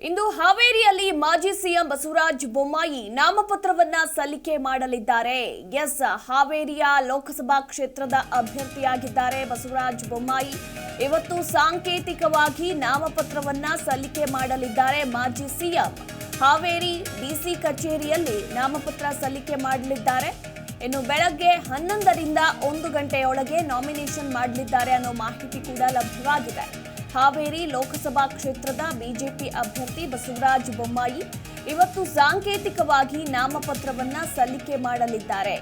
ಇಂದು ಹಾವೇರಿಯಲ್ಲಿ ಮಾಜಿ ಸಿಎಂ ಬಸವರಾಜ ಬೊಮ್ಮಾಯಿ ನಾಮಪತ್ರವನ್ನ ಸಲ್ಲಿಕೆ ಮಾಡಲಿದ್ದಾರೆ. ಹಾವೇರಿಯ ಲೋಕಸಭಾ ಕ್ಷೇತ್ರದ ಅಭ್ಯರ್ಥಿಯಾಗಿದ್ದಾರೆ ಬಸವರಾಜ ಬೊಮ್ಮಾಯಿ. ಇವತ್ತು ಸಾಂಕೇತಿಕವಾಗಿ ನಾಮಪತ್ರವನ್ನ ಸಲ್ಲಿಕೆ ಮಾಡಲಿದ್ದಾರೆ ಮಾಜಿ ಸಿಎಂ. ಹಾವೇರಿ ಡಿಸಿ ಕಚೇರಿಯಲ್ಲಿ ನಾಮಪತ್ರ ಸಲ್ಲಿಕೆ ಮಾಡಲಿದ್ದಾರೆ. ಇನ್ನು ಬೆಳಗ್ಗೆ 11ರಿಂದ 1 ಗಂಟೆಯೊಳಗೆ ನಾಮಿನೇಷನ್ ಮಾಡಲಿದ್ದಾರೆ ಅನ್ನೋ ಮಾಹಿತಿ ಕೂಡ ಲಭ್ಯವಾಗಿದೆ. ಹಾವೇರಿ ಲೋಕಸಭಾ ಕ್ಷೇತ್ರದ ಬಿಜೆಪಿ ಅಭ್ಯರ್ಥಿ ಬಸವರಾಜ ಬೊಮ್ಮಾಯಿ ಇವತ್ತು ಸಾಂಕೇತಿಕವಾಗಿ ನಾಮಪತ್ರವನ್ನ ಸಲ್ಲಿಕೆ ಮಾಡಲಿದ್ದಾರೆ.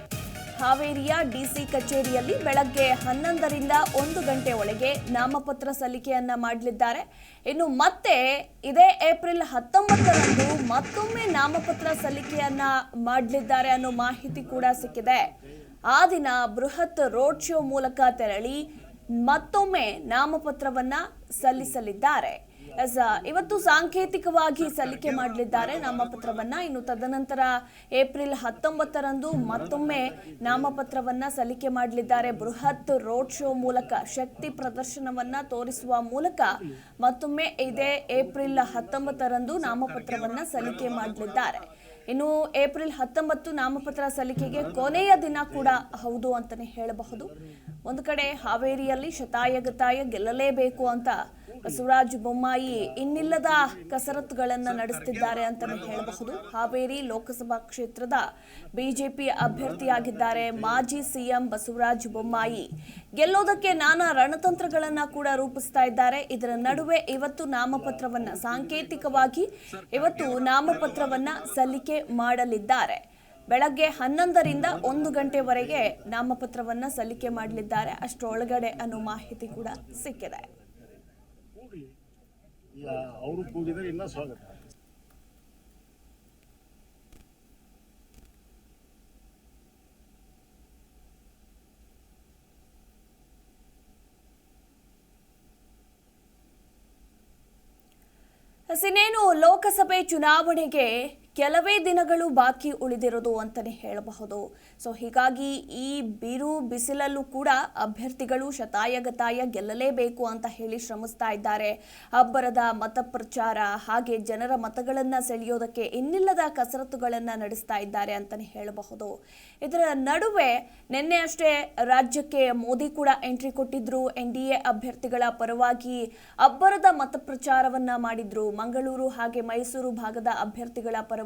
ಹಾವೇರಿಯ ಡಿಸಿ ಕಚೇರಿಯಲ್ಲಿ ಬೆಳಗ್ಗೆ 11ರಿಂದ 1 ಗಂಟೆ ಒಳಗೆ ನಾಮಪತ್ರ ಸಲ್ಲಿಕೆಯನ್ನ ಮಾಡಲಿದ್ದಾರೆ. ಇನ್ನು ಮತ್ತೆ ಇದೇ ಏಪ್ರಿಲ್ 19ರಂದು ಮತ್ತೊಮ್ಮೆ ನಾಮಪತ್ರ ಸಲ್ಲಿಕೆಯನ್ನ ಮಾಡಲಿದ್ದಾರೆ ಅನ್ನೋ ಮಾಹಿತಿ ಕೂಡ ಸಿಕ್ಕಿದೆ. ಆ ದಿನ ಬೃಹತ್ ರೋಡ್ ಶೋ ಮೂಲಕ ತೆರಳಿ ಮತ್ತೊಮ್ಮೆ ನಾಮಪತ್ರವನ್ನ ಸಲ್ಲಿಸಲಿದ್ದಾರೆ. ಇವತ್ತು ಸಾಂಕೇತಿಕವಾಗಿ ಸಲ್ಲಿಕೆ ಮಾಡಲಿದ್ದಾರೆ ನಾಮಪತ್ರವನ್ನ. ಇನ್ನು ತದನಂತರ ಏಪ್ರಿಲ್ 19ರಂದು ಮತ್ತೊಮ್ಮೆ ನಾಮಪತ್ರವನ್ನ ಸಲ್ಲಿಕೆ ಮಾಡಲಿದ್ದಾರೆ. ಬೃಹತ್ ರೋಡ್ ಶೋ ಮೂಲಕ ಶಕ್ತಿ ಪ್ರದರ್ಶನವನ್ನ ತೋರಿಸುವ ಮೂಲಕ ಮತ್ತೊಮ್ಮೆ ಇದೇ ಏಪ್ರಿಲ್ 19ರಂದು ನಾಮಪತ್ರವನ್ನ ಸಲ್ಲಿಕೆ ಮಾಡಲಿದ್ದಾರೆ. ಇನ್ನು ಏಪ್ರಿಲ್ 19 ನಾಮಪತ್ರ ಸಲ್ಲಿಕೆಗೆ ಕೊನೆಯ ದಿನ ಕೂಡ ಹೌದು ಅಂತಾನೆ ಹೇಳಬಹುದು. ಒಂದು ಕಡೆ ಹಾವೇರಿಯಲ್ಲಿ ಶತಾಯಗತಾಯ ಗೆಲ್ಲಲೇಬೇಕು ಅಂತ ಬಸವರಾಜ ಬೊಮ್ಮಾಯಿ ಇನ್ನಿಲ್ಲದ ಕಸರತ್ತುಗಳನ್ನ ನಡೆಸುತ್ತಿದ್ದಾರೆ ಅಂತಾನೆ ಹೇಳಬಹುದು. ಹಾವೇರಿ ಲೋಕಸಭಾ ಕ್ಷೇತ್ರದ ಬಿಜೆಪಿ ಅಭ್ಯರ್ಥಿಯಾಗಿದ್ದಾರೆ ಮಾಜಿ ಸಿಎಂ ಬಸವರಾಜ ಬೊಮ್ಮಾಯಿ. ಗೆಲ್ಲೋದಕ್ಕೆ ನಾನಾ ರಣತಂತ್ರಗಳನ್ನ ಕೂಡ ರೂಪಿಸ್ತಾ ಇದ್ದಾರೆ. ಇದರ ನಡುವೆ ಇವತ್ತು ನಾಮಪತ್ರವನ್ನ ಸಾಂಕೇತಿಕವಾಗಿ ಇವತ್ತು ನಾಮಪತ್ರವನ್ನ ಸಲ್ಲಿಕೆ ಮಾಡಲಿದ್ದಾರೆ. ಬೆಳಗ್ಗೆ 11ರಿಂದ 1 ಗಂಟೆವರೆಗೆ ನಾಮಪತ್ರವನ್ನ ಸಲ್ಲಿಕೆ ಮಾಡಲಿದ್ದಾರೆ. ಅಷ್ಟರೊಳಗಡೆ ಅನ್ನೋ ಮಾಹಿತಿ ಕೂಡ ಸಿಕ್ಕಿದೆ. ಅವರು ಕೂಗಿದರೆ ಇನ್ನ ಸ್ವಾಗತ. ಇನ್ನೇನು ಲೋಕಸಭೆ ಚುನಾವಣೆಗೆ ಕೆಲವೇ ದಿನಗಳು ಬಾಕಿ ಉಳಿದಿರೋದು ಅಂತಾನೆ ಹೇಳಬಹುದು. ಹೀಗಾಗಿ ಈ ಬಿರು ಬಿಸಿಲಲ್ಲೂ ಕೂಡ ಅಭ್ಯರ್ಥಿಗಳು ಶತಾಯಗತಾಯ ಗೆಲ್ಲಲೇಬೇಕು ಅಂತ ಹೇಳಿ ಶ್ರಮಿಸ್ತಾ ಇದ್ದಾರೆ. ಅಬ್ಬರದ ಮತ ಪ್ರಚಾರ ಹಾಗೆ ಜನರ ಮತಗಳನ್ನ ಸೆಳೆಯೋದಕ್ಕೆ ಇನ್ನಿಲ್ಲದ ಕಸರತ್ತುಗಳನ್ನ ನಡೆಸ್ತಾ ಇದ್ದಾರೆ ಅಂತಾನೆ ಹೇಳಬಹುದು. ಇದರ ನಡುವೆ ನಿನ್ನೆ ಅಷ್ಟೇ ರಾಜ್ಯಕ್ಕೆ ಮೋದಿ ಕೂಡ ಎಂಟ್ರಿ ಕೊಟ್ಟಿದ್ರು. NDA ಅಭ್ಯರ್ಥಿಗಳ ಪರವಾಗಿ ಅಬ್ಬರದ ಮತ ಪ್ರಚಾರವನ್ನ ಮಾಡಿದ್ರು. ಮಂಗಳೂರು ಹಾಗೆ ಮೈಸೂರು ಭಾಗದ ಅಭ್ಯರ್ಥಿಗಳ ಪರವಾಗಿ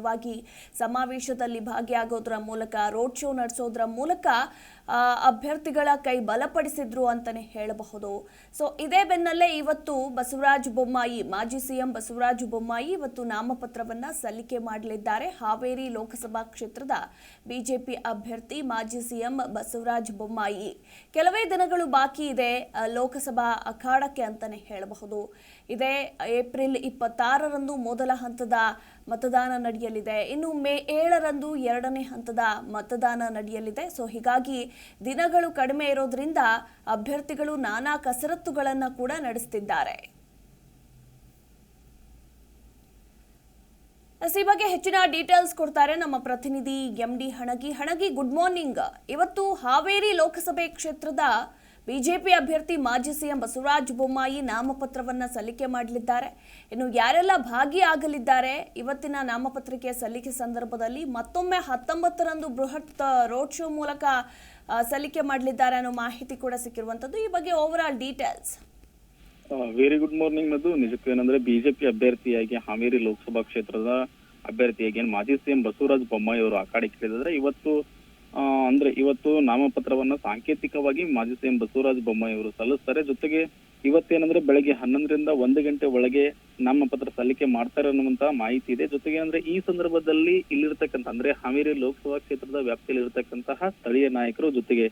ಸಮಾವೇಶದಲ್ಲಿ ಭಾಗಿಯಾಗೋದ್ರ ಮೂಲಕ ರೋಡ್ ಶೋ ನಡೆಸೋದ್ರ ಮೂಲಕ ಅಭ್ಯರ್ಥಿಗಳ ಕೈ ಬಲಪಡಿಸಿದ್ರು ಅಂತಾನೆ ಹೇಳಬಹುದು. ಇದೇ ಬೆನ್ನಲ್ಲೇ ಇವತ್ತು ಬಸವರಾಜ ಬೊಮ್ಮಾಯಿ ಮಾಜಿ ಸಿಎಂ ಬಸವರಾಜ ಬೊಮ್ಮಾಯಿ ಇವತ್ತು ನಾಮಪತ್ರವನ್ನ ಸಲ್ಲಿಕೆ ಮಾಡಲಿದ್ದಾರೆ. ಹಾವೇರಿ ಲೋಕಸಭಾ ಕ್ಷೇತ್ರದ ಬಿಜೆಪಿ ಅಭ್ಯರ್ಥಿ ಮಾಜಿ ಸಿಎಂ ಬಸವರಾಜ ಬೊಮ್ಮಾಯಿ. ಕೆಲವೇ ದಿನಗಳು ಬಾಕಿ ಇದೆ ಲೋಕಸಭಾ ಅಖಾಡಕ್ಕೆ ಅಂತಾನೆ ಹೇಳಬಹುದು. ಇದೇ ಏಪ್ರಿಲ್ 26ರಂದು ಮೊದಲ ಹಂತದ ಮತದಾನ ನಡೆಯಲಿದೆ. ಇನ್ನು ಮೇ 7ರಂದು 2ನೇ ಹಂತದ ಮತದಾನ ನಡೆಯಲಿದೆ. ಹೀಗಾಗಿ ದಿನಗಳು ಕಡಿಮೆ ಇರೋದ್ರಿಂದ ಅಭ್ಯರ್ಥಿಗಳು ನಾನಾ ಕಸರತ್ತುಗಳನ್ನ ಕೂಡ ನಡೆಸುತ್ತಿದ್ದಾರೆ. ಈ ಬಗ್ಗೆ ಹೆಚ್ಚಿನ ಡೀಟೇಲ್ಸ್ ಕೊಡ್ತಾರೆ ನಮ್ಮ ಪ್ರತಿನಿಧಿ MD ಹಣಗಿ. Good morning. ಇವತ್ತು ಹಾವೇರಿ ಲೋಕಸಭೆ ಕ್ಷೇತ್ರದ ಬಿಜೆಪಿ ಅಭ್ಯರ್ಥಿ ಮಾಜಿ ಸಿಎಂ ಬಸವರಾಜ ಬೊಮ್ಮಾಯಿ ನಾಮಪತ್ರವನ್ನ ಸಲ್ಲಿಕೆ ಮಾಡಲಿದ್ದಾರೆ. ಇನ್ನು ಯಾರೆಲ್ಲ ಭಾಗಿಯಾಗಲಿದ್ದಾರೆ ಇವತ್ತಿನ ನಾಮಪತ್ರಿಕೆ ಸಲ್ಲಿಕೆ ಸಂದರ್ಭದಲ್ಲಿ ಮತ್ತೊಮ್ಮೆ 19ರಂದು ಬೃಹತ್ ರೋಡ್ ಶೋ ಮೂಲಕ ಸಲ್ಲಿಕೆ ಮಾಡಲಿದ್ದಾರೆ ಅನ್ನೋ ಮಾಹಿತಿ ಕೂಡ ಸಿಕ್ಕಿರುವಂತದ್ದು. ಈ ಬಗ್ಗೆ overall details. Very good morning. Madhu, ನಿಜಕ್ಕೂ ಏನಂದ್ರೆ ಬಿಜೆಪಿ ಅಭ್ಯರ್ಥಿಯಾಗಿ ಹಾವೇರಿ ಲೋಕಸಭಾ ಕ್ಷೇತ್ರದ ಅಭ್ಯರ್ಥಿಯಾಗಿ ಮಾಜಿ ಸಿಎಂ ಬಸವರಾಜ ಬೊಮ್ಮಾಯಿ ಅವರು ಅಖಾಡಕ್ಕಿಳಿದಿದ್ದಾರೆ. ಇವತ್ತು ನಾಮಪತ್ರವನ್ನ ಸಾಂಕೇತಿಕವಾಗಿ ಮಾಜಿ ಸಿಎಂ ಬಸವರಾಜ ಬೊಮ್ಮಾಯಿ ಅವರು ಸಲ್ಲಿಸ್ತಾರೆ. ಜೊತೆಗೆ ಇವತ್ತೇನಂದ್ರೆ ಬೆಳಗ್ಗೆ 11ರಿಂದ 1 ಗಂಟೆ ಒಳಗೆ ನಾಮಪತ್ರ ಸಲ್ಲಿಕೆ ಮಾಡ್ತಾರೆ ಅನ್ನುವಂತ ಮಾಹಿತಿ ಇದೆ. ಜೊತೆಗೆ ಅಂದ್ರೆ ಈ ಸಂದರ್ಭದಲ್ಲಿ ಇಲ್ಲಿರ್ತಕ್ಕಂಥ ಅಂದ್ರೆ ಹಾವೇರಿ ಲೋಕಸಭಾ ಕ್ಷೇತ್ರದ ವ್ಯಾಪ್ತಿಯಲ್ಲಿ ಇರತಕ್ಕಂತಹ ಸ್ಥಳೀಯ ನಾಯಕರು ಜೊತೆಗೆ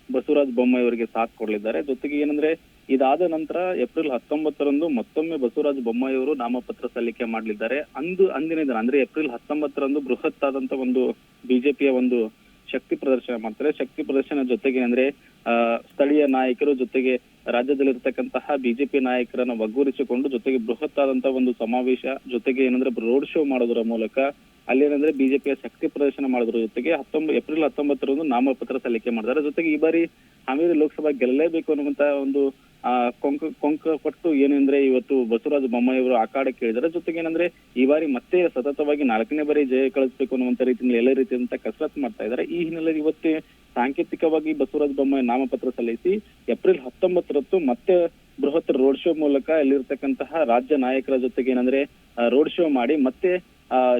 ಬಸವರಾಜ ಬೊಮ್ಮಾಯಿ ಅವರಿಗೆ ಸಾಥ್ ಕೊಡಲಿದ್ದಾರೆ. ಜೊತೆಗೆ ಏನಂದ್ರೆ ಇದಾದ ನಂತರ ಏಪ್ರಿಲ್ 19ರಂದು ಮತ್ತೊಮ್ಮೆ ಬಸವರಾಜ ಬೊಮ್ಮಾಯಿ ಅವರು ನಾಮಪತ್ರ ಸಲ್ಲಿಕೆ ಮಾಡಲಿದ್ದಾರೆ. ಅಂದಿನ ದಿನ ಅಂದ್ರೆ ಏಪ್ರಿಲ್ 19ರಂದು ಬೃಹತ್ ಆದಂತ ಒಂದು ಬಿಜೆಪಿಯ ಒಂದು ಶಕ್ತಿ ಪ್ರದರ್ಶನ ಮಾಡ್ತಾರೆ. ಶಕ್ತಿ ಪ್ರದರ್ಶನ ಜೊತೆಗೆ ಅಂದ್ರೆ ಸ್ಥಳೀಯ ನಾಯಕರು ಜೊತೆಗೆ ರಾಜ್ಯದಲ್ಲಿರ್ತಕ್ಕಂತಹ ಬಿಜೆಪಿ ನಾಯಕರನ್ನ ಒಗ್ಗೂಡಿಸಿಕೊಂಡು ಜೊತೆಗೆ ಬೃಹತ್ ಆದಂತಹ ಒಂದು ಸಮಾವೇಶ ಜೊತೆಗೆ ಏನಂದ್ರೆ ರೋಡ್ ಶೋ ಮಾಡೋದ್ರ ಮೂಲಕ ಅಲ್ಲೇನಂದ್ರೆ ಬಿಜೆಪಿಯ ಶಕ್ತಿ ಪ್ರದರ್ಶನ ಮಾಡೋದ್ರ ಜೊತೆಗೆ ಏಪ್ರಿಲ್ 19ರಂದು ನಾಮಪತ್ರ ಸಲ್ಲಿಕೆ ಮಾಡಿದ್ದಾರೆ. ಜೊತೆಗೆ ಈ ಬಾರಿ ಹಾವೇರಿ ಲೋಕಸಭಾ ಗೆಲ್ಲಲೇಬೇಕು ಅನ್ನುವಂತ ಒಂದು ಕೊಂಕ ಕೊಟ್ಟು ಏನಂದ್ರೆ ಇವತ್ತು ಬಸವರಾಜ ಬೊಮ್ಮಾಯಿ ಅವರು ಅಖಾಡಕ್ಕೆ ಇಳಿದಾರೆ. ಜೊತೆಗೆ ಏನಂದ್ರೆ ಈ ಬಾರಿ ಮತ್ತೆ ಸತತವಾಗಿ 4ನೇ ಬಾರಿ ಜಯ ಕಳಿಸ್ಬೇಕು ಅನ್ನುವಂತ ರೀತಿಯಲ್ಲಿ ಎಲ್ಲ ರೀತಿಯಂತ ಕಸರತ್ತು ಮಾಡ್ತಾ ಇದ್ದಾರೆ. ಈ ಹಿನ್ನೆಲೆಯಲ್ಲಿ ಇವತ್ತೇ ಸಾಂಕೇತಿಕವಾಗಿ ಬಸವರಾಜ ಬೊಮ್ಮಾಯಿ ನಾಮಪತ್ರ ಸಲ್ಲಿಸಿ ಏಪ್ರಿಲ್ 19ರಂದು ಮತ್ತೆ ಬೃಹತ್ ರೋಡ್ ಶೋ ಮೂಲಕ ಇಲ್ಲಿರ್ತಕ್ಕಂತಹ ರಾಜ್ಯ ನಾಯಕರ ಜೊತೆಗೆ ಏನಂದ್ರೆ ರೋಡ್ ಶೋ ಮಾಡಿ ಮತ್ತೆ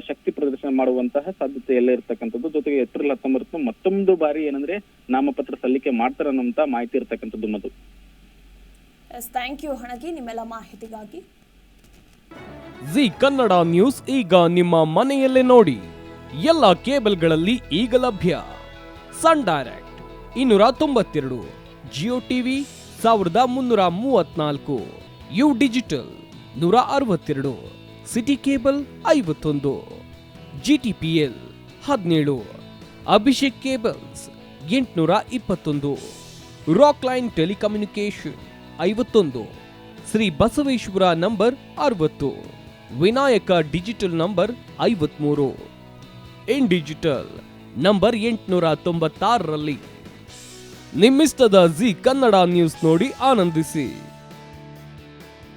ಶಕ್ತಿ ಪ್ರದರ್ಶನ ಮಾಡುವಂತಹ ಸಾಧ್ಯತೆ ಎಲ್ಲ ಇರ್ತಕ್ಕಂಥದ್ದು. ಜೊತೆಗೆ ಏಪ್ರಿಲ್ 19 ಮತ್ತೊಂದು ಬಾರಿ ಏನಂದ್ರೆ ನಾಮಪತ್ರ ಸಲ್ಲಿಕೆ ಮಾಡ್ತಾರೆ ಅನ್ನೋಂತ ಮಾಹಿತಿ ಇರ್ತಕ್ಕಂಥದ್ದು. ಮಧು, ಥ್ಯಾಂಕ್ ಯು ಹಣಗಿ ನಿಮ್ಮೆಲ್ಲ ಮಾಹಿತಿಗಾಗಿ. ಜಿ ಕನ್ನಡ ನ್ಯೂಸ್ ಈಗ ನಿಮ್ಮ ಮನೆಯಲ್ಲೇ ನೋಡಿ. ಎಲ್ಲ ಕೇಬಲ್ಗಳಲ್ಲಿ ಈಗ ಲಭ್ಯ. Sun direct 292, Jio TV 1334, U digital 162, city cable 51, GTPL 17, Abhishek cables 821, rock line telecommunication 51, Shri Basaveshwara number 60, Vinayaka digital number 53, in digital number 896ರಲ್ಲಿ. ನಿಮ್ಮಿಷ್ಟದ ಜಿ ಕನ್ನಡ ನ್ಯೂಸ್ ನೋಡಿ ಆನಂದಿಸಿ.